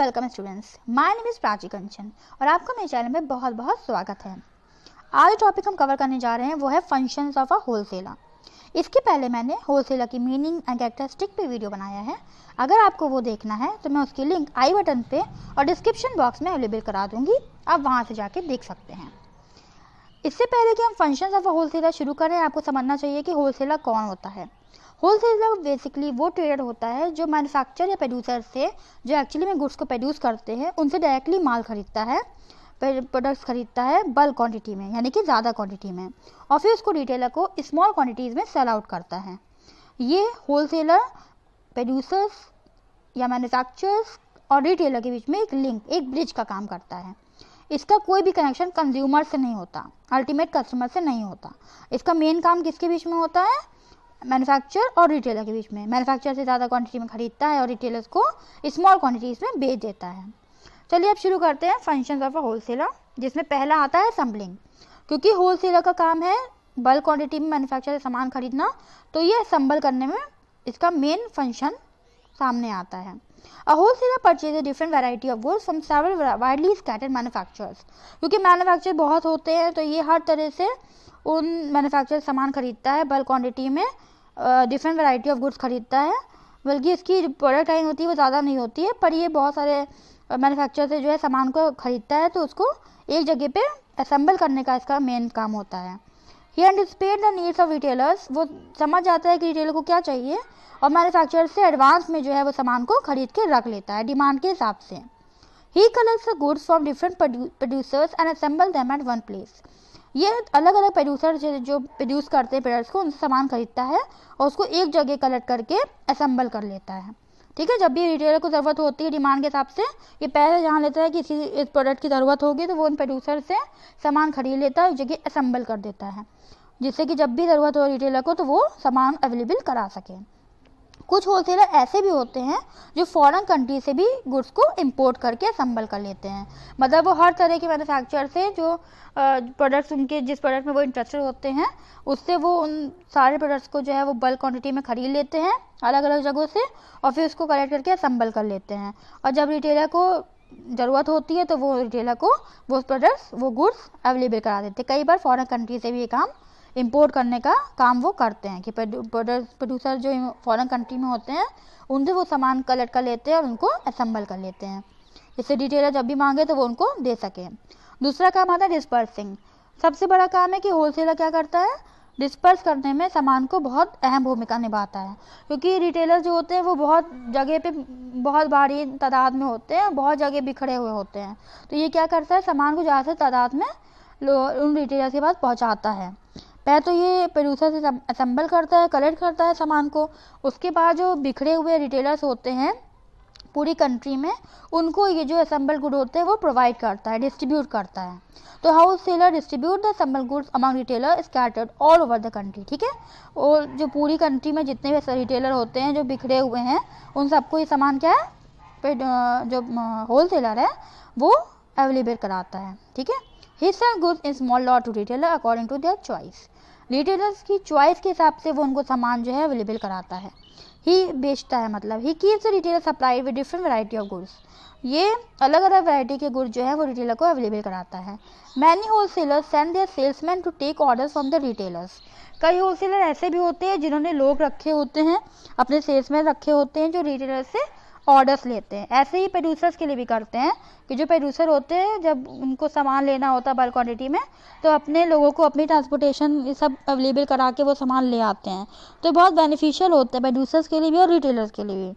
Welcome students, my name is Prachi Kanchan और आपका मेरे चैनल में बहुत बहुत स्वागत है। आज टॉपिक हम कवर करने जा रहे हैं वो है फंक्शंस ऑफ अ होलसेलर। इसके पहले मैंने होलसेलर की मीनिंग एंड कैरेक्टरिस्टिक पे वीडियो बनाया है। अगर आपको वो देखना है तो मैं उसकी लिंक आई बटन पे और डिस्क्रिप्शन बॉक्स में अवेलेबल करा दूंगी, आप वहाँ से जाके देख सकते हैं। इससे पहले कि हम फंक्शंस ऑफ अ होलसेलर शुरू करें, आपको समझना चाहिए कि होलसेलर कौन होता है। होलसेलर बेसिकली वो ट्रेडर होता है जो मैन्युफैक्चर या प्रोड्यूसर से, जो एक्चुअली में गुड्स को प्रोड्यूस करते हैं, उनसे डायरेक्टली माल खरीदता है, प्रोडक्ट्स खरीदता है बल्क क्वांटिटी में, यानी कि ज़्यादा क्वांटिटी में, और फिर उसको रिटेलर को स्मॉल क्वांटिटीज़ में सेल आउट करता है। ये होलसेलर प्रोड्यूसर्स या मैन्युफैक्चरर्स और रिटेलर के बीच में एक लिंक, एक ब्रिज का काम करता है। इसका कोई भी कनेक्शन कंज्यूमर से नहीं होता, अल्टीमेट कस्टमर से नहीं होता। इसका मेन काम किसके बीच में होता है? मैन्युफैक्चर और रिटेलर के बीच में। मैन्युफैक्चर से ज़्यादा क्वांटिटी में खरीदता है और रिटेलर्स को स्मॉल क्वांटिटीज़ में बेच देता है। चलिए अब शुरू करते हैं फंक्शंस ऑफ अ होलसेलर, जिसमें पहला आता है असम्बलिंग। क्योंकि होलसेलर का काम है बल्क क्वांटिटी में मैन्युफैक्चर से सामान खरीदना, तो ये असम्बल करने में इसका मेन फंक्शन सामने आता है। A wholesaler purchases a different variety of goods from several widely scattered manufacturers। क्योंकि मैन्युफैक्चर बहुत होते हैं तो ये हर तरह से उन मैन्युफैक्चर सामान खरीदता है बल्क क्वांटिटी में, डिफरेंट वैरायटी ऑफ गुड्स खरीदता है। बल्कि इसकी जो प्रोडक्ट लाइन होती है वो ज़्यादा नहीं होती है, पर ये बहुत सारे मैन्युफैक्चर से जो है सामान को खरीदता है, तो उसको एक जगह पे असेंबल करने का इसका मेन काम होता है। He anticipates the needs of retailers। वो समझ जाता है कि रिटेलर को क्या चाहिए और मैन्युफैक्चरर से एडवांस में जो है वो सामान को खरीद के रख लेता है डिमांड के हिसाब से। He collects the goods from different producers and assemble them at one place। ये अलग अलग प्रोड्यूसर जो प्रोड्यूस करते हैं प्रोडक्ट्स को, उनसे सामान खरीदता है और उसको एक जगह कलेक्ट करके असेंबल कर लेता है। ठीक है, जब भी रिटेलर को ज़रूरत होती है डिमांड के हिसाब से, ये पहले जान लेता है कि इस प्रोडक्ट की ज़रूरत होगी, तो वो उन प्रोड्यूसर से सामान खरीद लेता है, एक जगह असेंबल कर देता है, जिससे कि जब भी ज़रूरत हो रिटेलर को तो वो सामान अवेलेबल करा सके। कुछ होलसेलर ऐसे भी होते हैं जो फॉरेन कंट्री से भी गुड्स को इंपोर्ट करके असेंबल कर लेते हैं। मतलब वो हर तरह के मैन्युफैक्चरर से जो प्रोडक्ट्स उनके जिस प्रोडक्ट में वो इंटरेस्टेड होते हैं, उससे वो उन सारे प्रोडक्ट्स को जो है वो बल्क क्वांटिटी में खरीद लेते हैं अलग अलग जगहों से, और फिर उसको कलेक्ट करके असेंबल कर लेते हैं। और जब रिटेलर को ज़रूरत होती है तो वो रिटेलर को वो प्रोडक्ट्स, वो गुड्स अवेलेबल करा देते हैं। कई बार फॉरेन कंट्री से भी ये काम, इंपोर्ट करने का काम वो करते हैं कि प्रोड्यूसर जो फॉरेन कंट्री में होते हैं उनसे वो सामान कलेक्ट कर लेते हैं और उनको असेंबल कर लेते हैं, जिससे रिटेलर जब भी मांगे तो वो उनको दे सके। दूसरा काम आता है डिस्पर्सिंग। सबसे बड़ा काम है कि होलसेलर क्या करता है, डिस्पर्स करने में सामान को बहुत अहम भूमिका निभाता है। क्योंकि रिटेलर जो होते हैं वो बहुत जगह पे, बहुत भारी तादाद में होते हैं, बहुत जगह बिखरे हुए होते हैं, तो ये क्या करता है, सामान को ज़्यादा से तादाद में उन रिटेलर के पास पहुँचाता है। पहले तो ये प्रोड्यूसर से असेंबल करता है, कलेक्ट करता है सामान को, उसके बाद जो बिखरे हुए रिटेलर्स होते हैं पूरी कंट्री में, उनको ये जो असेंबल गुड होते हैं वो प्रोवाइड करता है, डिस्ट्रीब्यूट करता है। तो wholesaler distribute the assemble goods among retailer scattered all over the country. ठीक है, और जो पूरी कंट्री में जितने भी रिटेलर होते हैं जो बिखरे हुए हैं, उन सबको ये सामान क्या है, जो होलसेलर है वो अवेलेबल कराता है। ठीक है, he sells goods in small lot to retailer according to their choice। Retailers की चॉइस के हिसाब से वो उनको सामान जो है अवेलेबल कराता है। ही बेचता है, मतलब he keeps the retailer supply with different variety of goods. ये अलग अलग वैरायटी के गुड्स जो है वो रिटेलर को अवेलेबल कराता है। Many wholesalers send their salesmen to take orders from the retailers. कई होलसेलर ऐसे भी होते हैं जिन्होंने लोग रखे होते हैं, अपने सेल्समैन रखे होते हैं जो रिटेलर से ऑर्डर्स लेते हैं। ऐसे ही प्रोड्यूसर्स के लिए भी करते हैं कि जो प्रोड्यूसर होते हैं जब उनको सामान लेना होता है बल्क क्वांटिटी में, तो अपने लोगों को अपनी ट्रांसपोर्टेशन ये सब अवेलेबल करा के वो सामान ले आते हैं। तो बहुत बेनिफिशियल होता है प्रोड्यूसर्स के लिए भी और रिटेलर्स के लिए भी।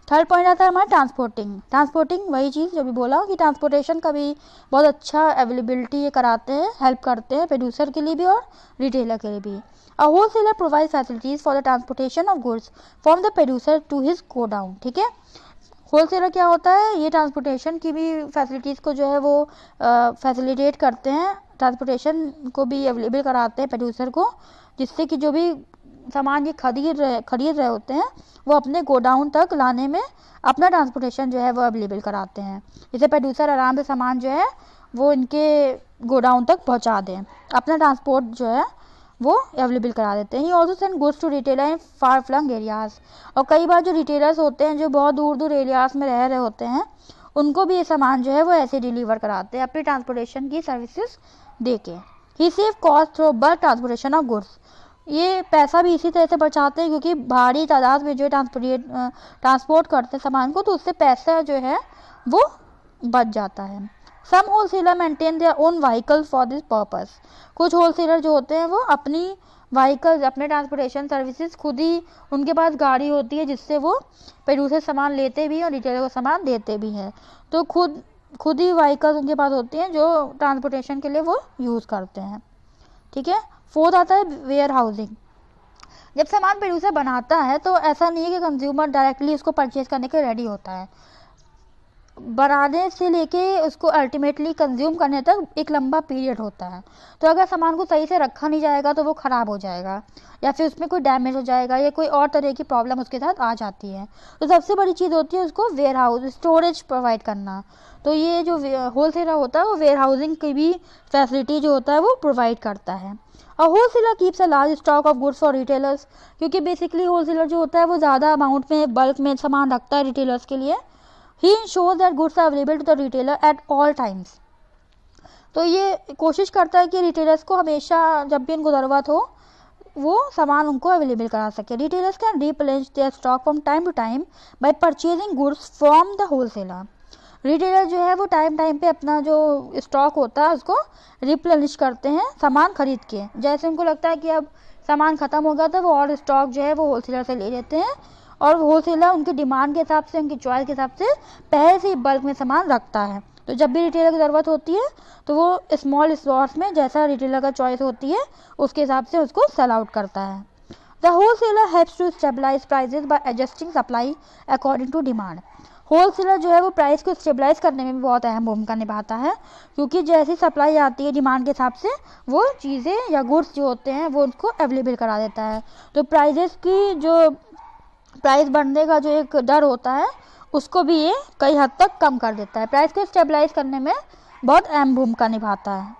थर्ड पॉइंट आता है हमारा ट्रांसपोर्टिंग। ट्रांसपोर्टिंग वही चीज़ जो भी बोला कि ट्रांसपोर्टेशन का भी बहुत अच्छा अवेलेबिलिटी ये कराते हैं, हेल्प करते हैं प्रोड्यूसर के लिए भी और रिटेलर के लिए भी। A wholesaler provides facilities for the transportation of goods from the producer to his godown। ठीक है, होलसेलर क्या होता है, ये ट्रांसपोर्टेशन की भी फैसिलिटीज़ को जो है वो फैसिलिटेट करते हैं, ट्रांसपोर्टेशन को भी अवेलेबल कराते हैं प्रोड्यूसर को, जिससे कि जो भी सामान ये खरीद रहे होते हैं वो अपने गोडाउन तक लाने में अपना ट्रांसपोर्टेशन जो है वो अवेलेबल कराते हैं, जिससे प्रोड्यूसर आराम से सामान जो है वो इनके गोडाउन तक पहुंचा दें, अपना ट्रांसपोर्ट जो है वो अवेलेबल करा देते हैं। He also send goods to retailer in far flung areas, और कई बार जो रिटेलर्स होते हैं जो बहुत दूर दूर एरियाज में रह रहे होते हैं उनको भी ये सामान जो है वो ऐसे डिलीवर कराते हैं अपनी ट्रांसपोर्टेशन की सर्विसेज दे के। He save cost through bulk transportation of goods, ये पैसा भी इसी तरह से बचाते हैं क्योंकि भारी तादाद में जो ट्रांसपोर्ट करते हैं सामान को, तो उससे पैसा जो है वो बच जाता है। Some wholesaler maintain their own vehicle for this purpose, कुछ होलसेलर जो होते हैं वो अपनी व्हीकल्स, अपने ट्रांसपोर्टेशन सर्विसेज खुद ही, उनके पास गाड़ी होती है जिससे वो प्रोड्यूसर सामान लेते भी हैं और रिटेलर को सामान देते भी हैं। तो खुद ही व्हीकल्स उनके पास होती हैं जो ट्रांसपोर्टेशन के लिए वो यूज़ करते हैं। ठीक है। फोर्थ आता है वेयर हाउसिंग। जब सामान प्रोड्यूसर बनाता है तो ऐसा नहीं है कि कंज्यूमर डायरेक्टली उसको परचेज करने के रेडी होता है, बनाने से लेके उसको अल्टीमेटली कंज्यूम करने तक एक लंबा पीरियड होता है। तो अगर सामान को सही से रखा नहीं जाएगा तो वो ख़राब हो जाएगा या फिर उसमें कोई डैमेज हो जाएगा या कोई और तरह की प्रॉब्लम उसके साथ आ जाती है। तो सबसे बड़ी चीज़ होती है उसको वेयर हाउस, स्टोरेज प्रोवाइड करना। तो ये जो होलसेलर होता है वो वेयर हाउसिंग की भी फैसिलिटी जो होता है वो प्रोवाइड करता है। और wholesaler keeps a large stock of goods for retailers, क्योंकि बेसिकली होलसेलर जो होता है वो ज़्यादा अमाउंट में बल्क में सामान रखता है रिटेलर्स के लिए। He ensures that goods are available to the retailer at all times, तो ये कोशिश करता है कि रिटेलर्स को हमेशा जब भी उनको ज़रूरत हो वो सामान उनको अवेलेबल करा सके। Retailers can replenish their stock from time to time by purchasing goods from the wholesaler, retailer जो है वो टाइम पे अपना जो स्टॉक होता है उसको रिप्लेनिश करते हैं सामान खरीद के। जैसे उनको लगता है कि अब सामान ख़त्म हो गया तो वो और स्टॉक जो है वो होलसेलर से ले लेते हैं और होलसेलर उनकी डिमांड के हिसाब से, उनकी चॉइस के हिसाब से पहले से ही बल्क में सामान रखता है। तो जब भी रिटेलर की ज़रूरत होती है तो वो स्मॉल स्टॉक्स में जैसा रिटेलर का चॉइस होती है उसके हिसाब से उसको सेल आउट करता है। The wholesaler helps to stabilise prices by adjusting supply according to demand, wholesaler जो है वो प्राइस को स्टेबलाइज करने में भी बहुत अहम भूमिका निभाता है क्योंकि जैसी सप्लाई आती है डिमांड के हिसाब से वो चीज़ें या गुड्स जो होते हैं वो उनको अवेलेबल करा देता है। तो प्राइस बढ़ने का जो एक डर होता है उसको भी ये कई हद तक कम कर देता है, प्राइस को स्टेबलाइज करने में बहुत अहम भूमिका निभाता है।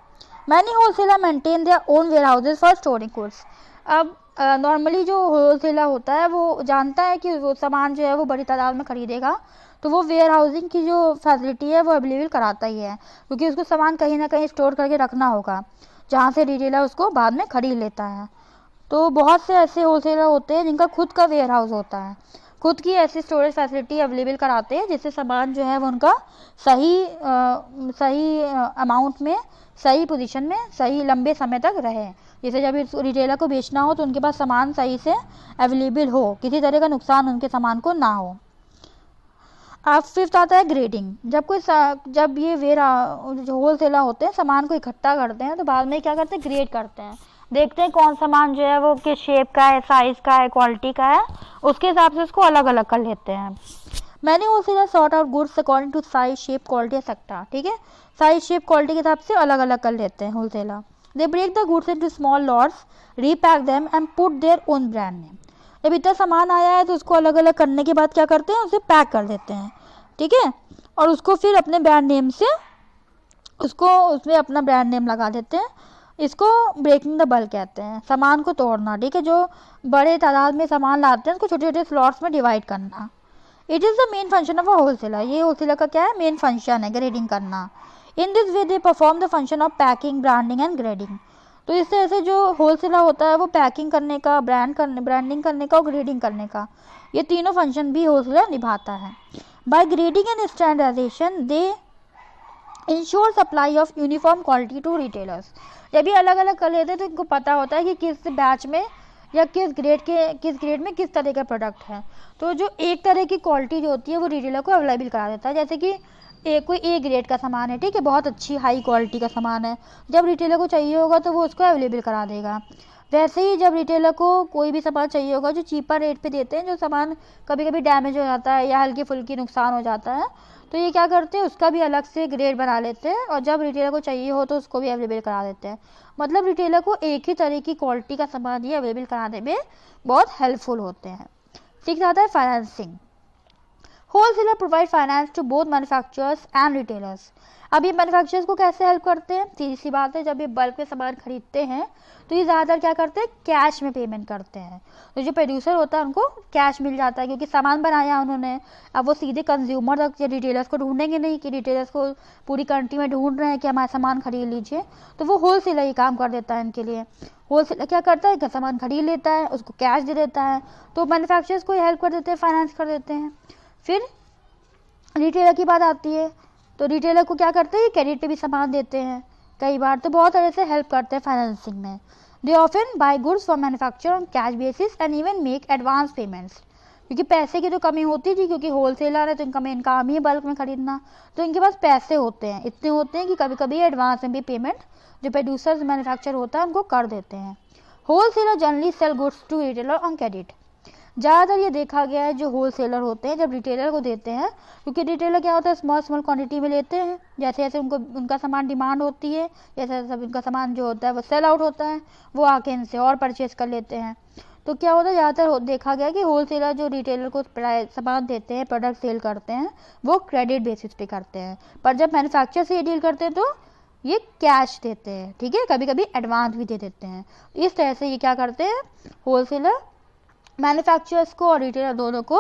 Many wholesaler maintain their own warehouses for storing goods, अब नॉर्मली जो होलसेलर होता है वो जानता है कि वो सामान जो है वो बड़ी तादाद में ख़रीदेगा तो वो वेयर हाउसिंग की जो फैसिलिटी है वो अवेलेबल कराता ही है क्योंकि उसको सामान कहीं ना कहीं स्टोर करके रखना होगा जहाँ से रिटेलर उसको बाद में खरीद लेता है। तो बहुत से ऐसे होलसेलर होते हैं जिनका खुद का वेयर हाउस होता है, खुद की ऐसी स्टोरेज फैसिलिटी अवेलेबल कराते हैं जिससे सामान जो है वो उनका सही अमाउंट में, सही पोजीशन में, सही लंबे समय तक रहे। जैसे जब रिटेलर को बेचना हो तो उनके पास सामान सही से अवेलेबल हो, किसी तरह का नुकसान उनके सामान को ना हो। अब फिफ्थ आता है ग्रेडिंग। जब ये जो होलसेलर होते हैं सामान को इकट्ठा करते हैं तो बाद में क्या करते हैं, ग्रेड करते हैं, देखते हैं कौन सामान जो है वो किस शेप का है, साइज़ का है, क्वालिटी का है, उसके हिसाब से उसको अलग अलग कर लेते हैं। Many wholesaler sort out goods according to size, shape, quality etcetera, ठीक है, साइज, शेप, क्वालिटी के हिसाब से अलग अलग कर लेते हैं wholesaler. They break the goods into small lots, repack them and put their own brand name. जब इतना सामान आया है तो उसको अलग अलग करने के बाद क्या करते हैं, उसे पैक कर देते हैं, ठीक है, और उसको फिर अपने ब्रांड नेम से उसमें अपना ब्रांड नेम लगा देते हैं। इसको ब्रेकिंग द बल्क कहते हैं, सामान को तोड़ना, ठीक है, जो बड़े तादाद में सामान लाते हैं उसको छोटे छोटे स्लॉट्स में डिवाइड करना। It is the main function of a wholesaler, ये होलसेलर का क्या है, मेन फंक्शन है, ग्रेडिंग करना। In this way they perform the function of packing, branding and grading. तो इस तरह से जो होलसेलर होता है वो पैकिंग करने का, ब्रांडिंग करने का और ग्रेडिंग करने का, ये तीनों फंक्शन भी होलसेलर निभाता है। By grading and standardisation they ensure supply of uniform quality to retailers. जब ये अलग अलग कर लेते हैं तो इनको पता होता है कि किस बैच में या किस ग्रेड में किस तरह का प्रोडक्ट है। तो जो एक तरह की क्वालिटी जो होती है वो रिटेलर को अवेलेबल करा देता है। जैसे कि कोई ए ग्रेड का सामान है, ठीक है, बहुत अच्छी हाई क्वालिटी का सामान है, जब रिटेलर को चाहिए होगा तो वो उसको अवेलेबल करा देगा। वैसे ही जब रिटेलर को कोई भी सामान चाहिए होगा जो चीपर रेट पे देते हैं, जो सामान कभी कभी डैमेज हो जाता है या हल्की फुल्की नुकसान हो जाता है, तो ये क्या करते हैं, उसका भी अलग से ग्रेड बना लेते हैं और जब रिटेलर को चाहिए हो तो उसको भी अवेलेबल करा देते हैं। मतलब रिटेलर को एक ही तरह की क्वालिटी का सामान ही अवेलेबल कराने में बहुत हेल्पफुल होते हैं। सिक्स आता है financing. Wholesaler provide finance to both manufacturers and retailers. अब ये मैन्युफैक्चरर्स को कैसे हेल्प करते हैं? सीधी सी बात है, जब ये बल्क में सामान खरीदते हैं तो ये ज़्यादातर क्या करते हैं, कैश में पेमेंट करते हैं। तो जो प्रोड्यूसर होता है उनको कैश मिल जाता है क्योंकि सामान बनाया उन्होंने। अब वो सीधे कंज्यूमर तक या रिटेलर्स को ढूंढेंगे नहीं कि रिटेलर्स को पूरी कंट्री में ढूंढ रहे हैं कि हमारा सामान खरीद लीजिए, तो वो होलसेलर ही काम कर देता है इनके लिए। होलसेलर क्या करता है कि सामान खरीद लेता है, उसको कैश दे देता है, तो मैन्युफैक्चरर्स को हेल्प कर देते हैं, फाइनेंस कर देते हैं। फिर रिटेलर की बात आती है, तो रिटेलर को क्या करते हैं, क्रेडिट पे भी सामान देते हैं कई बार, तो बहुत तरह से हेल्प करते हैं फाइनेंसिंग में। They often buy goods from manufacturer on cash basis and even make advance payments. क्योंकि पैसे की तो कमी होती थी, क्योंकि होलसेलर है तो इनका मेन काम ही है बल्क में खरीदना, तो इनके पास पैसे होते हैं, इतने होते हैं कि कभी कभी एडवांस में भी पेमेंट जो प्रोड्यूसर मैन्युफैक्चर होता है उनको कर देते हैं। Wholesaler generally sell goods to retailer on credit. ज़्यादातर ये देखा गया है जो होलसेलर होते हैं जब रिटेलर को देते हैं, क्योंकि रिटेलर क्या होता है, स्मॉल क्वांटिटी में लेते हैं, जैसे जैसे उनको उनका सामान डिमांड होती है, जैसे जैसे उनका सामान जो होता है वो सेल आउट होता है, वो आके इनसे और परचेज कर लेते हैं। तो क्या होता है, ज़्यादातर देखा गया कि होलसेलर जो रिटेलर को सामान देते हैं, प्रोडक्ट सेल करते हैं, वो क्रेडिट बेसिस पे करते हैं। पर जब मैन्युफैक्चरर से ये डील करते हैं तो ये कैश देते हैं, ठीक है, कभी कभी एडवांस भी दे देते हैं। इस तरह से ये क्या करते हैं, होलसेलर मैन्युफैक्चरर्स को और रिटेलर दोनों को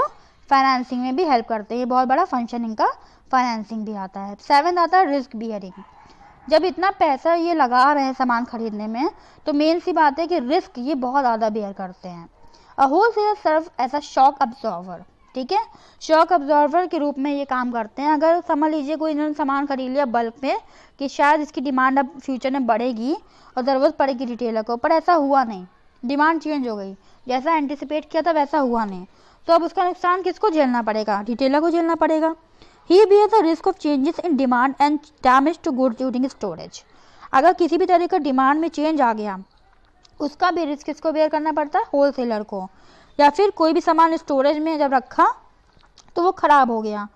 फाइनेंसिंग में भी हेल्प करते हैं। ये बहुत बड़ा फंक्शन इनका फाइनेंसिंग भी आता है। 7 आता है रिस्क बियरिंग। जब इतना पैसा ये लगा रहे हैं सामान खरीदने में, तो मेन सी बात है कि रिस्क ये बहुत ज़्यादा बेयर करते हैं। A wholesaler serve as a shock absorber, ठीक है, शॉक अब्जॉर्वर के रूप में ये काम करते हैं। अगर समझ लीजिए कोई इन्होंने सामान खरीद लिया बल्क में कि शायद इसकी डिमांड अब फ्यूचर में बढ़ेगी और ज़रूरत पड़ेगी रिटेलर को, पर ऐसा हुआ नहीं, डिमांड चेंज हो गई, जैसा एंटिसिपेट किया था वैसा हुआ नहीं, तो अब उसका नुकसान किसको झेलना पड़ेगा, रिटेलर को झेलना पड़ेगा। He bears the risk of changes in demand and damage to goods during storage. अगर किसी भी तरह का डिमांड में चेंज आ गया, उसका भी रिस्क किसको बेयर करना पड़ता है, होलसेलर को। या फिर कोई भी सामान स्टोरेज में जब रखा तो वो ख़राब हो गया,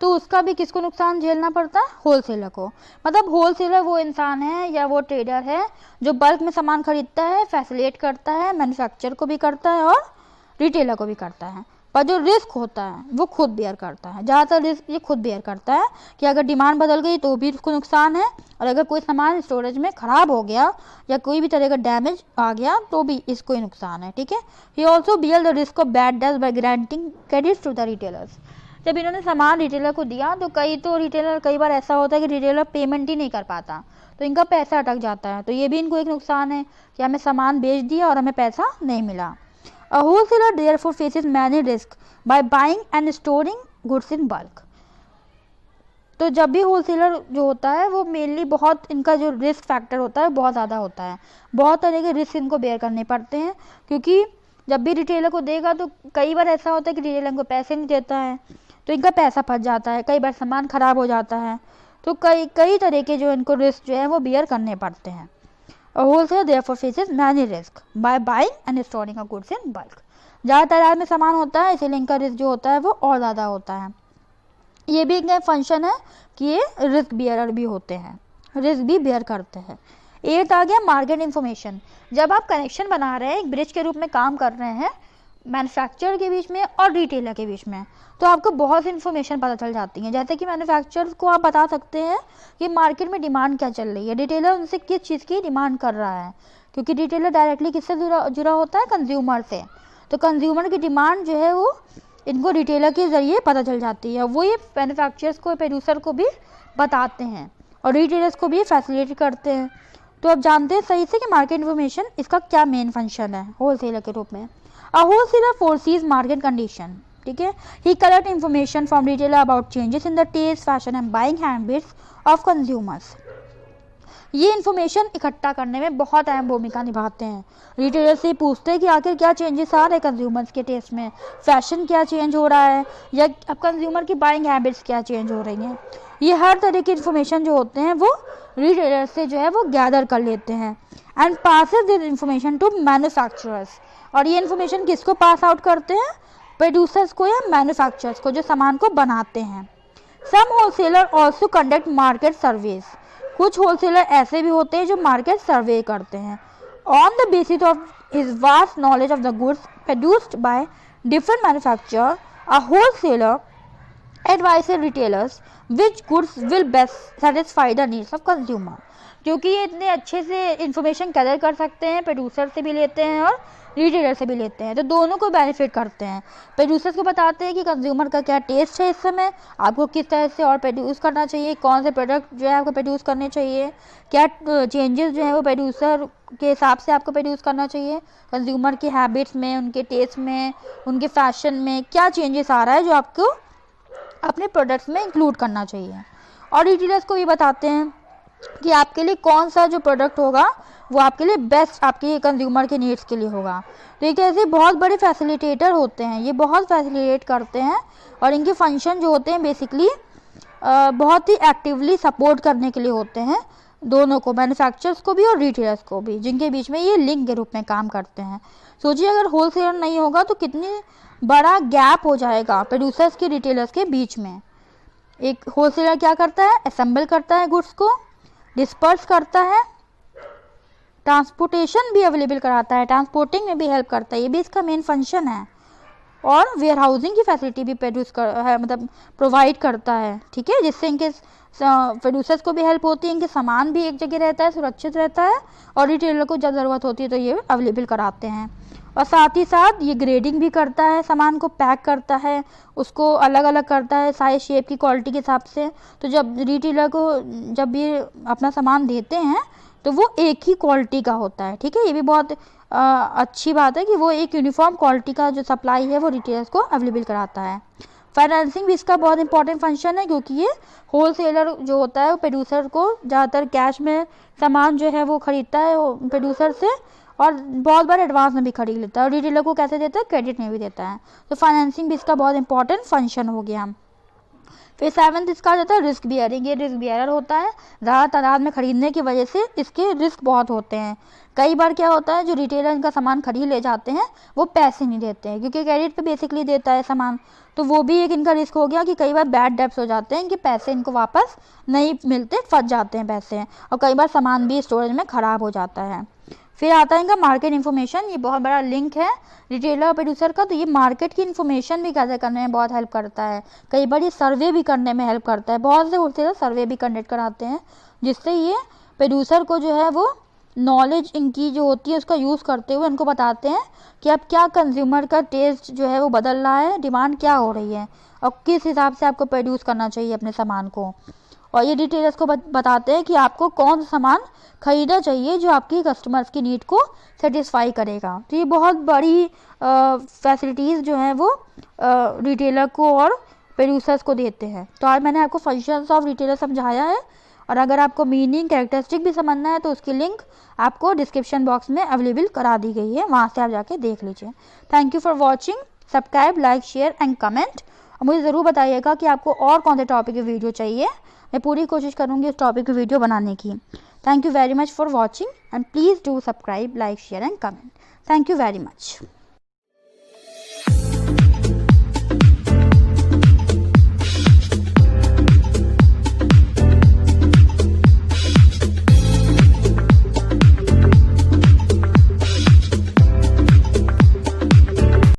तो उसका भी किसको नुकसान झेलना पड़ता है, होलसेलर को। मतलब होलसेलर वो इंसान है या वो ट्रेडर है जो बल्क में सामान खरीदता है, फैसिलिटेट करता है, मैन्युफैक्चर को भी करता है और रिटेलर को भी करता है, पर जो रिस्क होता है वो खुद बेयर करता है। ज़्यादातर रिस्क ये खुद बेयर करता है कि अगर डिमांड बदल गई तो भी उसको नुकसान है, और अगर कोई सामान स्टोरेज में ख़राब हो गया या कोई भी तरह का डैमेज आ गया तो भी इसको ही नुकसान है, ठीक है। He also bear the risk of bad debts by granting credits to the retailers. जब इन्होंने सामान रिटेलर को दिया तो कई बार ऐसा होता है कि रिटेलर पेमेंट ही नहीं कर पाता, तो इनका पैसा अटक जाता है, तो ये भी इनको एक नुकसान है कि हमें सामान बेच दिया और हमें पैसा नहीं मिला। A wholesaler therefore faces many risks by buying and storing goods in bulk। तो जब भी होलसेलर जो होता है वो मेनली बहुत इनका जो रिस्क फैक्टर होता है बहुत ज़्यादा होता है, बहुत तरह के रिस्क इनको बेयर करने पड़ते हैं, क्योंकि जब भी रिटेलर को देगा तो कई बार ऐसा होता है कि रिटेलर इनको पैसे नहीं देता है, तो इनका पैसा फंस जाता है, कई बार सामान ख़राब हो जाता है, तो कई तरह के जो इनको रिस्क जो है वो बेयर करने पड़ते हैं। A wholesaler therefore faces many risks by buying and storing of goods in bulk। ज़्यादा तादाद में सामान होता है इसीलिए इनका रिस्क जो होता है वो और ज़्यादा होता है। ये भी इनका फंक्शन है कि ये रिस्क बियरर भी होते हैं, रिस्क भी बेयर करते हैं। 8 आ गया मार्केट इन्फॉर्मेशन। जब आप कनेक्शन बना रहे हैं, एक ब्रिज के रूप में काम कर रहे हैं मैन्युफैक्चरर के बीच में और रिटेलर के बीच में, तो आपको बहुत सी इन्फॉर्मेशन पता चल जाती है। जैसे कि मैन्युफैक्चरर को आप बता सकते हैं कि मार्केट में डिमांड क्या चल रही है, रिटेलर उनसे किस चीज़ की डिमांड कर रहा है, क्योंकि रिटेलर डायरेक्टली किससे जुड़ा होता है, कंज्यूमर से, तो कंज्यूमर की डिमांड जो है वो इनको रिटेलर के ज़रिए पता चल जाती है, वो ये मैन्युफैक्चरर्स को, प्रोड्यूसर को भी बताते हैं और रिटेलर्स को भी फैसिलिटेट करते हैं। तो आप जानते हैं सही से कि मार्केट इन्फॉर्मेशन इसका क्या मेन फंक्शन है होलसेलर के रूप में। A wholesaler foresees market condition, ठीक है। He collect information from retailer about changes in the taste, fashion and buying habits of consumers। ये इन्फॉर्मेशन इकट्ठा करने में बहुत अहम भूमिका निभाते हैं। रिटेलर से पूछते हैं कि आखिर क्या चेंजेस आ रहे हैं कंज्यूमर्स के टेस्ट में, फैशन क्या चेंज हो रहा है, या अब कंज्यूमर की बाइंग हैबिट्स क्या चेंज हो रही हैं। ये हर तरह की इन्फॉर्मेशन जो होते हैं वो रिटेलर से जो है वो गैदर कर लेते हैं and passes this information to manufacturers. और ये इन्फॉर्मेशन किसको पास आउट करते हैं, प्रोड्यूसर्स को या मैन्युफैक्चरर्स को जो सामान को बनाते हैं। Some wholesaler also conduct market surveys. कुछ होलसेलर ऐसे भी होते हैं जो मार्केट सर्वे करते हैं on the basis of his vast knowledge of the goods produced by different manufacturer. A wholesaler advises retailers which goods will best satisfy the needs of consumer, क्योंकि ये इतने अच्छे से इंफॉर्मेशन गैदर कर सकते हैं, प्रोड्यूसर से भी लेते हैं और रिटेलर से भी लेते हैं, तो दोनों को बेनिफिट करते हैं। प्रोड्यूसर्स को बताते हैं कि कंज्यूमर का क्या टेस्ट है, इस समय आपको किस तरह से और प्रोड्यूस करना चाहिए, कौन से प्रोडक्ट जो है आपको प्रोड्यूस करने चाहिए, क्या चेंजेस जो है वो प्रोड्यूसर के हिसाब से आपको प्रोड्यूस करना चाहिए, कंज्यूमर की हैबिट्स में, उनके टेस्ट में, उनके फैशन में क्या चेंजेस आ रहा है जो आपको अपने प्रोडक्ट्स में इंक्लूड करना चाहिए। और रिटेलर्स को भी बताते हैं कि आपके लिए कौन सा जो प्रोडक्ट होगा वो आपके लिए बेस्ट आपके कंज्यूमर के नीड्स के लिए होगा। तो एक तरह से बहुत बड़े फैसिलिटेटर होते हैं, ये बहुत फैसिलिटेट करते हैं और इनके फंक्शन जो होते हैं बेसिकली बहुत ही एक्टिवली सपोर्ट करने के लिए होते हैं, दोनों को, मैन्युफैक्चरर्स को भी और रिटेलर्स को भी, जिनके बीच में ये लिंक के रूप में काम करते हैं। सोचिए अगर होलसेलर नहीं होगा तो कितनी बड़ा गैप हो जाएगा प्रोड्यूसर्स के रिटेलर्स के बीच में। एक होलसेलर क्या करता है, असेंबल करता है गुड्स को, डिस्पर्स करता है, ट्रांसपोर्टेशन भी अवेलेबल कराता है, ट्रांसपोर्टिंग में भी हेल्प करता है, ये भी इसका मेन फंक्शन है, और वेयर हाउसिंग की फैसिलिटी भी मतलब प्रोवाइड करता है, ठीक है, जिससे इनके प्रोड्यूसर्स को भी हेल्प होती है, इनके सामान भी एक जगह रहता है, सुरक्षित रहता है, और रिटेलर को जब ज़रूरत होती है तो ये अवेलेबल कराते हैं। और साथ ही साथ ये ग्रेडिंग भी करता है, सामान को पैक करता है, उसको अलग अलग करता है साइज, शेप की, क्वालिटी के हिसाब से। तो जब रिटेलर को जब ये अपना सामान देते हैं तो वो एक ही क्वालिटी का होता है, ठीक है, ये भी बहुत अच्छी बात है कि वो एक यूनिफॉर्म क्वालिटी का जो सप्लाई है वो रिटेलर्स को अवेलेबल कराता है। फाइनेंसिंग भी इसका बहुत इंपॉर्टेंट फंक्शन है, क्योंकि ये होलसेलर जो होता है वो प्रोड्यूसर को ज़्यादातर कैश में सामान जो है वो ख़रीदता है प्रोड्यूसर से, और बहुत बार एडवांस में भी खरीद लेता है, और रिटेलर को कैसे देता है, क्रेडिट में भी देता है। तो फाइनेंसिंग भी इसका बहुत इंपॉर्टेंट फंक्शन हो गया। फिर 7th इसका आ जाता है रिस्क बियरिंग। ये रिस्क बियरर होता है, ज़्यादा तादाद में खरीदने की वजह से इसके रिस्क बहुत होते हैं। कई बार क्या होता है, जो रिटेलर इनका सामान खरीद ले जाते हैं वो पैसे नहीं देते हैं, क्योंकि क्रेडिट पे बेसिकली देता है सामान, तो वो भी एक इनका रिस्क हो गया कि कई बार बैड डेब्ट्स हो जाते हैं, इनके पैसे इनको वापस नहीं मिलते, फंस जाते हैं पैसे, और कई बार सामान भी स्टोरेज में ख़राब हो जाता है। फिर आता है इनका मार्केट इन्फॉर्मेशन। ये बहुत बड़ा लिंक है रिटेलर और प्रोड्यूसर का, तो ये मार्केट की इन्फॉर्मेशन भी गैदर करने में बहुत हेल्प करता है। कई बार ये सर्वे भी करने में हेल्प करता है, बहुत से होलसेलर सर्वे भी कंडक्ट कराते हैं, जिससे ये प्रोड्यूसर को जो है वो नॉलेज इनकी जो होती है उसका यूज़ करते हुए इनको बताते हैं कि अब क्या कंज्यूमर का टेस्ट जो है वो बदल रहा है, डिमांड क्या हो रही है, और किस हिसाब से आपको प्रोड्यूस करना चाहिए अपने सामान को। और ये रिटेलर्स को बताते हैं कि आपको कौन सा सामान खरीदना चाहिए जो आपकी कस्टमर्स की नीड को सेटिस्फाई करेगा। तो ये बहुत बड़ी फैसिलिटीज़ जो हैं वो रिटेलर को और प्रोड्यूसर्स को देते हैं। तो आज मैंने आपको फंक्शंस ऑफ रिटेलर समझाया है, और अगर आपको मीनिंग, कैरेक्टरिस्टिक भी समझना है तो उसकी लिंक आपको डिस्क्रिप्शन बॉक्स में अवेलेबल करा दी गई है, वहाँ से आप जाके देख लीजिए। Thank you for watching. Subscribe, like, share and comment. और मुझे ज़रूर बताइएगा कि आपको और कौन से टॉपिक की वीडियो चाहिए, मैं पूरी कोशिश करूँगी उस टॉपिक की वीडियो बनाने की। Thank you very much for watching, and please do subscribe, like, share and comment. Thank you very much.